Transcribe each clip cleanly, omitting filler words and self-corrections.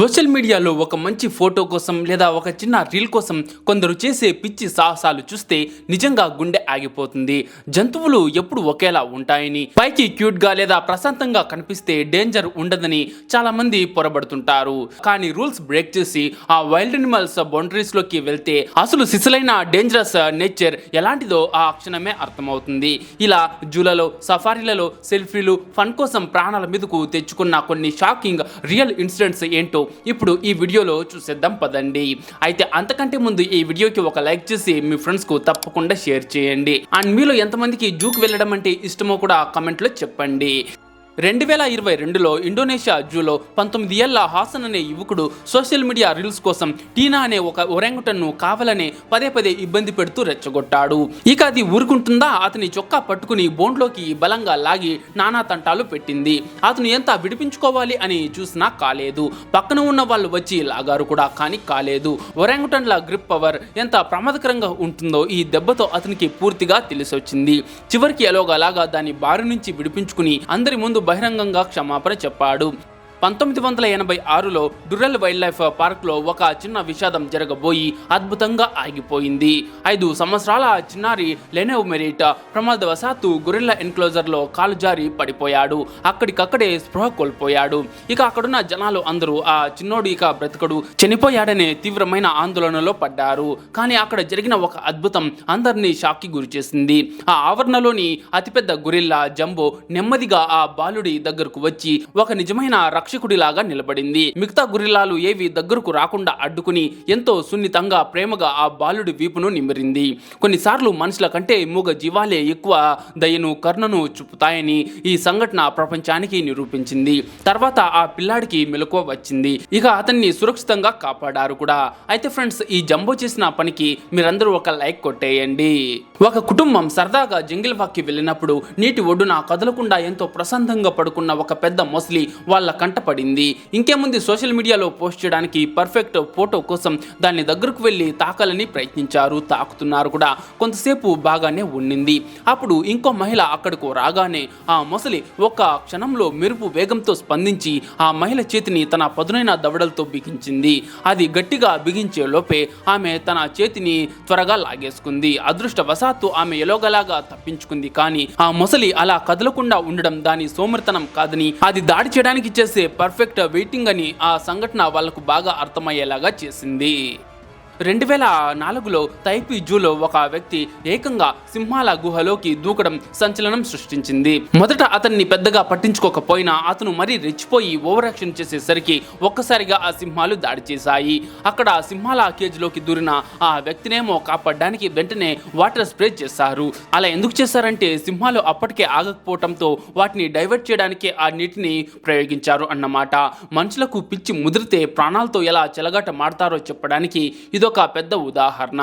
Social మీడియాలో ఒక మంచి ఫోటో కోసం లేదా ఒక చిన్న రీల్ కోసం కొందరు చేసే పిచ్చి సాహసాలు చూస్తే నిజంగా గుండె ఆగిపోతుంది. జంతువులు ఎప్పుడు ఒకేలా ఉంటాయని, పైకి క్యూట్ గా లేదా ప్రశాంతంగా కనిపిస్తే డేంజర్ ఉండదని చాలా మంది పొరబడుతుంటారు. కానీ రూల్స్ బ్రేక్ చేసి ఆ వైల్డ్ అనిమల్స్ బౌండరీస్ లోకి వెళ్తే అసలు సిసలైన డేంజరస్ నేచర్ ఎలాంటిదో ఆ క్షణమే అర్థమవుతుంది. ఇలా జూలలో, సఫారీలలో సెల్ఫీలు, ఫన్ కోసం ప్రాణాల మీదకు తెచ్చుకున్న కొన్ని షాకింగ్ రియల్ ఇన్సిడెంట్స్ ఏంటో ఇప్పుడు ఈ వీడియోలో చూసేద్దాం పదండి. అయితే అంతకంటే ముందు ఈ వీడియోకి ఒక లైక్ చేసి మీ ఫ్రెండ్స్ కు తప్పకుండా షేర్ చేయండి. అండ్ మీలో ఎంతమందికి జూకి వెళ్ళడం అంటే ఇష్టమో కూడా కామెంట్ లో చెప్పండి. 2022లో ఇండోనేషియా జూలో 19 ఏళ్ల హాసన్ అనే యువకుడు సోషల్ మీడియా రీల్స్ కోసం టీనా అనే ఒక ఒరాంగుటన్ను కావాలనే పదే ఇబ్బంది పెడుతూ రెచ్చగొట్టాడు. ఇక అది ఊరుకుంటుందా? అతని చొక్కా పట్టుకుని బోన్లోకి బలంగా లాగి నానా తంటాలు పెట్టింది. అతను ఎంత విడిపించుకోవాలి అని చూసినా కాలేదు. పక్కన ఉన్న వాళ్ళు వచ్చి లాగారు కూడా, కానీ కాలేదు. ఒరాంగుటన్ల గ్రిప్ పవర్ ఎంత ప్రమాదకరంగా ఉంటుందో ఈ దెబ్బతో అతనికి పూర్తిగా తెలిసొచ్చింది. చివరికి ఎలాగోలాగా దాని బారి నుంచి విడిపించుకుని అందరి ముందు బహిరంగంగా క్షమాపణ చెప్పాడు. 1986లో డురెల్ వైల్డ్ లైఫ్ పార్క్లో ఒక చిన్న విషాదం జరగబోయి అద్భుతంగా ఆగిపోయింది. 5 సంవత్సరాల చిన్నారి లెనెవ్ మెరిట్ ప్రమాదవశాత్తు గొరిల్లా ఎన్క్లోజర్లో కాలు జారి పడిపోయాడు. అక్కడికక్కడే స్పృహ కోల్పోయాడు. ఇక అక్కడున్న జనాలు అందరూ ఆ చిన్నోడు ఇక బ్రతకడు, చనిపోయాడనే తీవ్రమైన ఆందోళనలో పడ్డారు. కానీ అక్కడ జరిగిన ఒక అద్భుతం అందరినీ షాక్కి గురిచేసింది. ఆ ఆవరణలోని అతిపెద్ద గొరిల్లా జంబో నెమ్మదిగా ఆ బాలుడి దగ్గరకు వచ్చి ఒక నిజమైన రక్షకుడిలాగా నిలబడింది. మిగతా గొరిల్లాలు ఏవి దగ్గరకు రాకుండా అడ్డుకుని ఎంతో సున్నితంగా ప్రేమగా ఆ బాలుడి వీపును నిమిరింది. కొన్నిసార్లు మనుషుల కంటే మూగ జీవాలే ఎక్కువ దయను, కరుణను చూపుతాయని ఈ సంఘటన ప్రపంచానికి నిరూపించింది. తర్వాత ఆ పిల్లాడికి మెలకువ వచ్చింది. ఇక అతన్ని సురక్షితంగా కాపాడారు కూడా. అయితే ఫ్రెండ్స్, ఈ జంబో చేసిన పనికి మీరందరూ ఒక లైక్ కొట్టేయండి. ఒక కుటుంబం సరదాగా జంగిల్ వాక్కి వెళ్ళినప్పుడు నీటి ఒడ్డున కదలకుండా ఎంతో ప్రశాంతంగా పడుకున్న ఒక పెద్ద మొసలి వాళ్ళ కంట పడింది. ఇంకేముంది, సోషల్ మీడియాలో పోస్ట్ చేయడానికి పర్ఫెక్ట్ ఫోటో కోసం దాన్ని దగ్గరకు వెళ్ళి తాకాలని ప్రయత్నించారు, తాకుతున్నారు కూడా. కొంతసేపు బాగానే ఉండింది. అప్పుడు ఇంకో మహిళ అక్కడకు రాగానే ఆ మొసలి ఒక్క క్షణంలో మెరుపు వేగంతో స్పందించి ఆ మహిళ చేతిని తన పదునైన దవడలతో బిగించింది. అది గట్టిగా బిగించే లోపే ఆమె తన చేతిని త్వరగా లాగేసుకుంది. అదృష్టవశాత్తు ఆమె ఎలోగలాగా తప్పించుకుంది. కానీ ఆ మొసలి అలా కదలకుండా ఉండడం దాని సోమరితనం కాదని, అది దాడి చేయడానికి చేసే పర్ఫెక్ట్ వెయిటింగ్ అని ఆ సంఘటన వాళ్లకు బాగా అర్థమయ్యేలాగా చేసింది. 2004లో తైపీ జూలో ఒక వ్యక్తి ఏకంగా సింహాల గుహలోకి దూకడం సంచలనం సృష్టించింది. మొదట అతన్ని పెద్దగా పట్టించుకోకపోయినా అతను మరీ రెచ్చిపోయి ఓవర్ యాక్షన్ చేసేసరికి ఒక్కసారిగా ఆ సింహాలు దాడి చేశాయి. అక్కడ సింహాల కేజ్లోకి దూరిన ఆ వ్యక్తినేమో కాపాడడానికి వెంటనే వాటర్ స్ప్రే చేశారు. అలా ఎందుకు చేశారంటే సింహాలు అప్పటికే ఆగకపోవడంతో వాటిని డైవర్ట్ చేయడానికి ఆ నీటిని ప్రయోగించారు అన్నమాట. మనుషులకు పిచ్చి ముదిరితే ప్రాణాలతో ఎలా చెలగాట మాడతారో చెప్పడానికి ఇదొక పెద్ద ఉదాహరణ.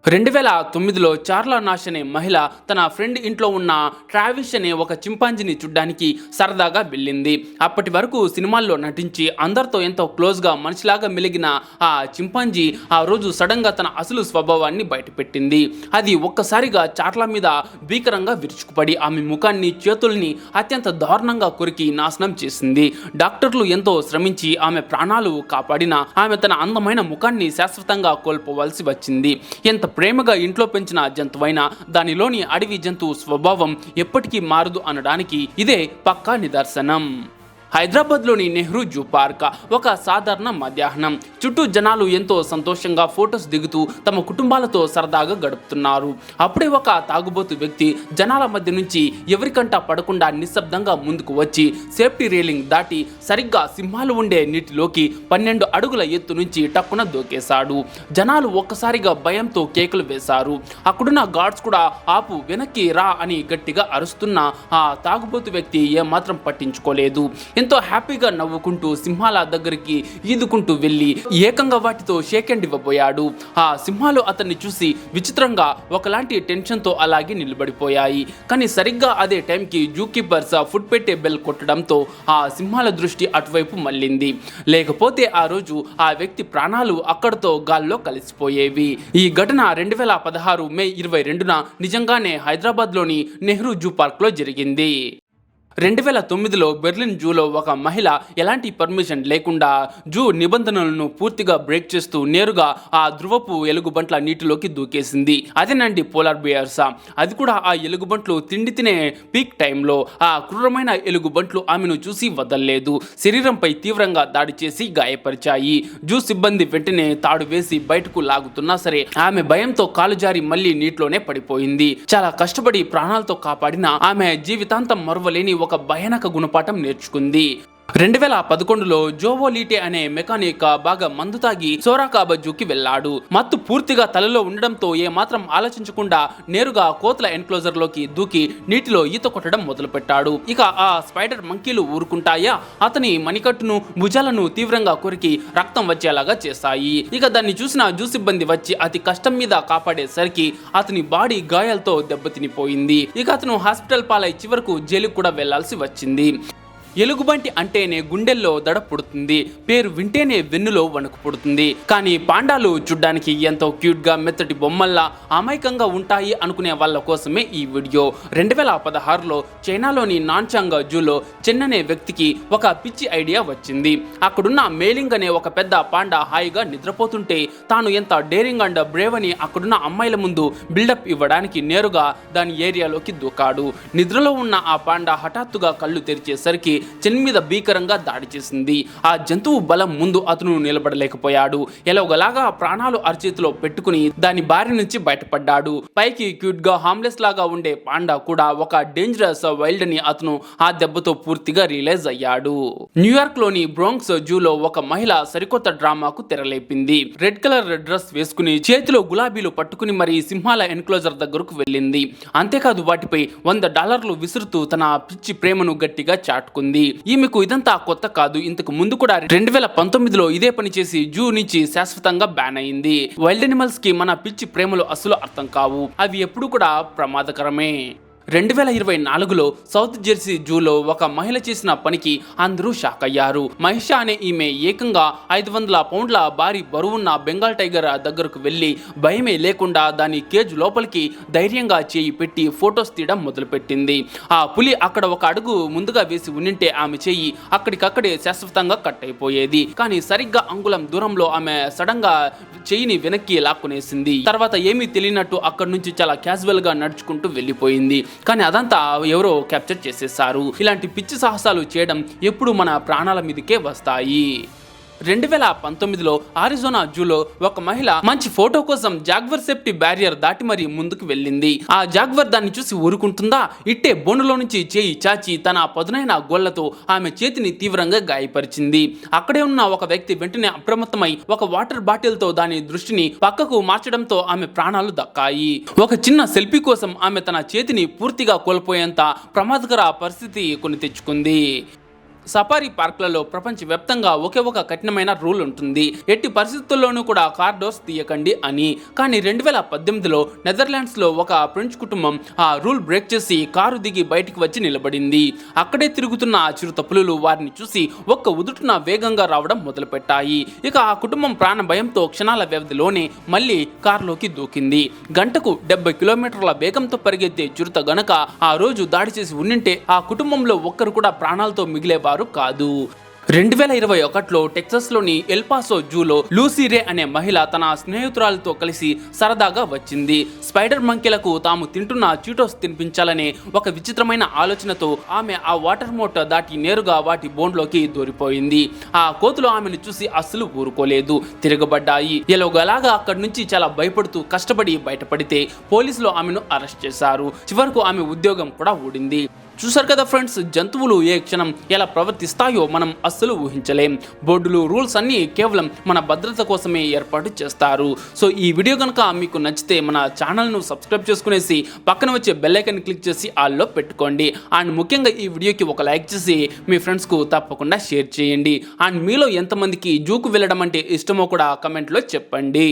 2009లో చార్లా నాష్ అనే మహిళ తన ఫ్రెండ్ ఇంట్లో ఉన్న ట్రావిస్ అనే ఒక చింపాంజీని చూడ్డానికి సరదాగా వెళ్ళింది. అప్పటి వరకు సినిమాల్లో నటించి అందరితో ఎంతో క్లోజ్గా మనిషిలాగా మెలిగిన ఆ చింపాంజీ ఆ రోజు సడన్గా తన అసలు స్వభావాన్ని బయటపెట్టింది. అది ఒక్కసారిగా చార్లా మీద భీకరంగా విరుచుకుపడి ఆమె ముఖాన్ని, చేతుల్ని అత్యంత దారుణంగా కొరికి నాశనం చేసింది. డాక్టర్లు ఎంతో శ్రమించి ఆమె ప్రాణాలు కాపాడినా ఆమె తన అందమైన ముఖాన్ని శాశ్వతంగా కోల్పోవలసి వచ్చింది. ఎంత ప్రేమగా ఇంట్లో పెంచిన జంతువైనా దానిలోని అడవి జంతువు స్వభావం ఎప్పటికీ మారదు అనడానికి ఇదే పక్కా నిదర్శనం. హైదరాబాద్లోని నెహ్రూ జూ పార్క్ ఒక సాధారణ మధ్యాహ్నం. చుట్టూ జనాలు ఎంతో సంతోషంగా ఫొటోస్ దిగుతూ తమ కుటుంబాలతో సరదాగా గడుపుతున్నారు. అప్పుడే ఒక తాగుబోతు వ్యక్తి జనాల మధ్య నుంచి ఎవరికంట పడకుండా నిశ్శబ్దంగా ముందుకు వచ్చి సేఫ్టీ రేలింగ్ దాటి సరిగ్గా సింహాలు ఉండే నీటిలోకి 12 అడుగుల ఎత్తు నుంచి టక్కున దూకేశాడు. జనాలు ఒక్కసారిగా భయంతో కేకలు వేశారు. అక్కడున్న గార్డ్స్ కూడా ఆపు, వెనక్కి రా అని గట్టిగా అరుస్తున్న ఆ తాగుబోతు వ్యక్తి ఏమాత్రం పట్టించుకోలేదు. ఎంతో హ్యాపీగా నవ్వుకుంటూ సింహాల దగ్గరికి ఈదుకుంటూ వెళ్ళి ఏకంగా వాటితో షేక్ హ్యాండ్ ఇవ్వబోయాడు. ఆ సింహాలు అతన్ని చూసి విచిత్రంగా ఒకలాంటి టెన్షన్తో అలాగే నిలబడిపోయాయి. కానీ సరిగ్గా అదే టైంకి జూ కీపర్స్ ఫుడ్ పెట్టే బెల్ కొట్టడంతో ఆ సింహాల దృష్టి అటువైపు మళ్ళింది. లేకపోతే ఆ రోజు ఆ వ్యక్తి ప్రాణాలు అక్కడితో గాల్లో కలిసిపోయేవి. ఈ ఘటన 2016 మే 22న నిజంగానే హైదరాబాద్లోని నెహ్రూ జూ పార్క్లో జరిగింది. 2009లో బెర్లిన్ జూలో ఒక మహిళ ఎలాంటి పర్మిషన్ లేకుండా జూ నిబంధనలను పూర్తిగా బ్రేక్ చేస్తూ నేరుగా ఆ ధృవపు ఎలుగుబంట్ల నీటిలోకి దూకేసింది. అదేనండి పోలార్ బేర్స్. అది కూడా ఆ ఎలుగుబంట్లు తిండి తినే పీక్ టైంలో ఆ క్రూరమైన ఎలుగుబంట్లు ఆమెను చూసి వదల్లేదు. శరీరంపై తీవ్రంగా దాడి చేసి గాయపరిచాయి. జూ సిబ్బంది వెంటనే తాడు వేసి బయటకు లాగుతున్నా సరే ఆమె భయంతో కాలు జారి మళ్లీ నీటిలోనే పడిపోయింది. చాలా కష్టపడి ప్రాణాలతో కాపాడిన ఆమె జీవితాంతం మరువలేని ఒక భయానక గుణపాఠం నేర్చుకుంది. 2011లో జోవో లీటే అనే మెకానిక్ బాగా మందు తాగి సోరాకాబా జూకి వెళ్లాడు. మత్తు పూర్తిగా తలలో ఉండడంతో ఏమాత్రం ఆలోచించకుండా నేరుగా కోతుల ఎన్క్లోజర్ లోకి దూకి నీటిలో ఈత కొట్టడం మొదలుపెట్టాడు. ఇక ఆ స్పైడర్ మంకీలు ఊరుకుంటాయా? అతని మణికట్టును భుజాలను తీవ్రంగా కొరికి రక్తం వచ్చేలాగా చేశాయి. ఇక దాన్ని చూసిన జూ సిబ్బంది వచ్చి అతి కష్టం మీద కాపాడేసరికి అతని బాడీ గాయాలతో దెబ్బతినిపోయింది. ఇక అతను హాస్పిటల్ పాలై చివరకు జైలుకు కూడా వెళ్లాల్సి వచ్చింది. ఎలుగుబంటి అంటేనే గుండెల్లో దడ పుడుతుంది, పేరు వింటేనే వెన్నులో వణుకు పుడుతుంది. కానీ పాండాలు చూడ్డానికి ఎంతో క్యూట్ గా మెత్తటి బొమ్మల్లా అమాయకంగా ఉంటాయి అనుకునే వాళ్ళ కోసమే ఈ వీడియో. 2016లో చైనాలోని నాన్చాంగ్ జూలో చెన్ అనే వ్యక్తికి ఒక పిచ్చి ఐడియా వచ్చింది. అక్కడున్న మేలింగ్ అనే ఒక పెద్ద పాండా హాయిగా నిద్రపోతుంటే తాను ఎంత డేరింగ్ అండ్ బ్రేవ్ అని అక్కడున్న అమ్మాయిల ముందు బిల్డప్ ఇవ్వడానికి నేరుగా దాని ఏరియాలోకి దూకాడు. నిద్రలో ఉన్న ఆ పాండా హఠాత్తుగా కళ్ళు తెరిచేసరికి చెన్ మీద భీకరంగా దాడి చేసింది. ఆ జంతువు బలం ముందు అతను నిలబడలేకపోయాడు. ఎలాగోలాగా ప్రాణాలు అరచేతిలో పెట్టుకుని దాని బారి నుంచి బయటపడ్డాడు. పైకి క్యూట్ గా హార్మ్లెస్ లాగా ఉండే పాండా కూడా ఒక డేంజరస్ వైల్డ్ అని అతను ఆ దెబ్బతో పూర్తిగా రియలైజ్ అయ్యాడు. న్యూయార్క్ లోని బ్రాంక్స్ జూలో ఒక మహిళ సరికొత్త డ్రామాకు తెరలేపింది. రెడ్ కలర్ డ్రెస్ వేసుకుని చేతిలో గులాబీలు పట్టుకుని మరి సింహాల ఎన్క్లోజర్ దగ్గరకు వెళ్ళింది. అంతేకాదు వాటిపై $100 విసురుతూ తన పిచ్చి ప్రేమను గట్టిగా చాటుకుంది. ఈమెకు ఇదంతా కొత్త కాదు. ఇంతకు ముందు కూడా 2019లో ఇదే పని చేసి జూ నుంచి శాశ్వతంగా బ్యాన్ అయింది. వైల్డ్ అనిమల్స్ కి మన పిచ్చి ప్రేమలు అస్సలు అర్థం కావు. అవి ఎప్పుడు కూడా ప్రమాదకరమే. 2024లో సౌత్ జెర్సీ జూలో ఒక మహిళ చేసిన పనికి అందరూ షాక్ అయ్యారు. మహిషా అనే ఈమె ఏకంగా 500 పౌండ్ల భారీ బరువున్న బెంగాల్ టైగర్ దగ్గరకు వెళ్లి భయమే లేకుండా దాని కేజ్ లోపలికి ధైర్యంగా చేయి పెట్టి ఫొటోస్ తీయడం మొదలుపెట్టింది. ఆ పులి అక్కడ ఒక అడుగు ముందుగా వేసి ఉండింటే ఆమె చేయి అక్కడికక్కడే శాశ్వతంగా కట్ అయిపోయేది. కానీ సరిగ్గా అంగుళం దూరంలో ఆమె సడన్ గా చెయ్యిని వెనక్కి లాక్కునేసింది. తర్వాత ఏమీ తెలియనట్టు అక్కడి నుంచి చాలా క్యాజువల్ గా నడుచుకుంటూ వెళ్ళిపోయింది. కానీ అదంతా ఎవరో క్యాప్చర్ చేసేసారు. ఇలాంటి పిచ్చి సాహసాలు చేయడం ఎప్పుడు మన ప్రాణాల మీదకే వస్తాయి. 2019లో ఆరిజోనా జూలో ఒక మహిళ మంచి ఫోటో కోసం జాగ్వర్ సేఫ్టీ బ్యారియర్ దాటి మరీ ముందుకు వెళ్ళింది. ఆ జాగ్వర్ దాన్ని చూసి ఊరుకుంటుందా? ఇట్టే బోనులో నుంచి చేయి చాచి తన పదునైన గోళ్లతో ఆమె చేతిని తీవ్రంగా గాయపరిచింది. అక్కడే ఉన్న ఒక వ్యక్తి వెంటనే అప్రమత్తమై ఒక వాటర్ బాటిల్ తో దాని దృష్టిని పక్కకు మార్చడంతో ఆమె ప్రాణాలు దక్కాయి. ఒక చిన్న సెల్ఫీ కోసం ఆమె తన చేతిని పూర్తిగా కోల్పోయేంత ప్రమాదకర పరిస్థితి కొని తెచ్చుకుంది. సఫారీ పార్క్లలో ప్రపంచవ్యాప్తంగా ఒకే ఒక కఠినమైన రూల్ ఉంటుంది. ఎట్టి పరిస్థితుల్లోనూ కూడా కార్ డోర్స్ తీయకండి అని. కానీ 2018లో నెదర్లాండ్స్లో ఒక ఫ్రెంచ్ కుటుంబం ఆ రూల్ బ్రేక్ చేసి కారు దిగి బయటికి వచ్చి నిలబడింది. అక్కడే తిరుగుతున్న ఆ చిరుత పులులు వారిని చూసి ఒక్క ఉదుటున వేగంగా రావడం మొదలుపెట్టాయి. ఇక ఆ కుటుంబం ప్రాణ భయంతో క్షణాల వ్యవధిలోనే మళ్ళీ కారులోకి దూకింది. గంటకు 70 కిలోమీటర్ల వేగంతో పరిగెత్తే చిరుత గనక ఆ రోజు దాడి చేసి ఉండింటే ఆ కుటుంబంలో ఒక్కరు కూడా ప్రాణాలతో మిగిలేవారు కాదు. 2021లో టెక్సాస్లోని ఎల్పాసో జూలో లూసీ రే అనే మహిళ తన స్నేహితురాలతో కలిసి సరదాగా వచ్చింది. స్పైడర్ మంకీలకు తాము తింటున్న చీటోస్ తినిపించాలనే ఒక విచిత్రమైన ఆలోచనతో ఆమె ఆ వాటర్ మోట్ దాటి నేరుగా వాటి బోన్లోకి దూరిపోయింది. ఆ కోతులు ఆమెను చూసి అస్సలు ఊరుకోలేదు, తిరగబడ్డాయి. ఎలాగోలాగా అక్కడి నుంచి చాలా భయపడుతూ కష్టపడి బయటపడితే పోలీసులు ఆమెను అరెస్ట్ చేశారు. చివరకు ఆమె ఉద్యోగం కూడా ఊడింది. చూసారు కదా ఫ్రెండ్స్, జంతువులు ఏ క్షణం ఎలా ప్రవర్తిస్తాయో మనం అస్సలు ఊహించలేం. బోర్డులు రూల్స్ అన్నీ కేవలం మన భద్రత కోసమే ఏర్పాటు చేస్తారు. సో ఈ వీడియో కనుక మీకు నచ్చితే మన ఛానల్ను సబ్స్క్రైబ్ చేసుకునేసి పక్కన వచ్చే బెల్ ఐకాన్ క్లిక్ చేసి ఆల్లో పెట్టుకోండి. అండ్ ముఖ్యంగా ఈ వీడియోకి ఒక లైక్ చేసి మీ ఫ్రెండ్స్కు తప్పకుండా షేర్ చేయండి. అండ్ మీలో ఎంతమందికి జూకు వెళ్ళడం అంటే ఇష్టమో కూడా కమెంట్లో చెప్పండి.